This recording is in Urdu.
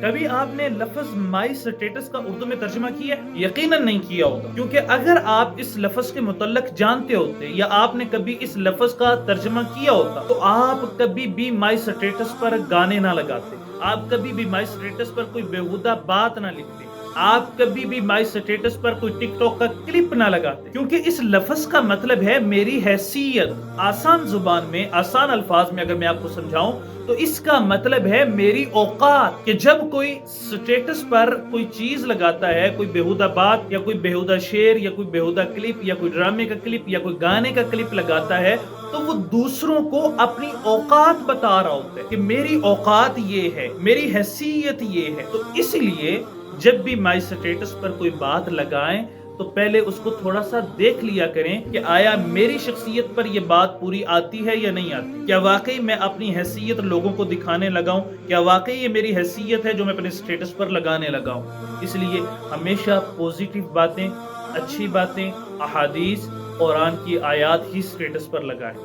کبھی آپ نے لفظ مائی سٹیٹس کا اردو میں ترجمہ کیا ہے؟ یقیناً نہیں کیا ہوگا، کیونکہ اگر آپ اس لفظ کے متعلق جانتے ہوتے یا آپ نے کبھی اس لفظ کا ترجمہ کیا ہوتا تو آپ کبھی بھی مائی سٹیٹس پر گانے نہ لگاتے، آپ کبھی بھی مائی سٹیٹس پر کوئی بیہودہ بات نہ لکھتے، آپ کبھی بھی مائی سٹیٹس پر کوئی ٹک ٹاک کا کلپ نہ لگاتے، کیونکہ اس لفظ کا مطلب ہے میری حیثیت۔ آسان زبان میں، آسان الفاظ میں اگر میں آپ کو سمجھاؤں تو اس کا مطلب ہے میری اوقات، کہ جب کوئی سٹیٹس پر کوئی چیز لگاتا ہے، کوئی بیہودہ بات یا کوئی بیہودہ شعر یا کوئی بیہودہ کلپ یا کوئی ڈرامے کا کلپ یا کوئی گانے کا کلپ لگاتا ہے تو وہ دوسروں کو اپنی اوقات بتا رہا ہوتا ہے کہ میری اوقات یہ ہے، میری حیثیت یہ ہے۔ تو اس لیے جب بھی مائی سٹیٹس پر کوئی بات لگائیں تو پہلے اس کو تھوڑا سا دیکھ لیا کریں کہ آیا میری شخصیت پر یہ بات پوری آتی ہے یا نہیں آتی، کیا واقعی میں اپنی حیثیت لوگوں کو دکھانے لگاؤں، کیا واقعی یہ میری حیثیت ہے جو میں اپنے سٹیٹس پر لگانے لگاؤں۔ اس لیے ہمیشہ پوزیٹیو باتیں، اچھی باتیں، احادیث، قرآن کی آیات ہی سٹیٹس پر لگائیں۔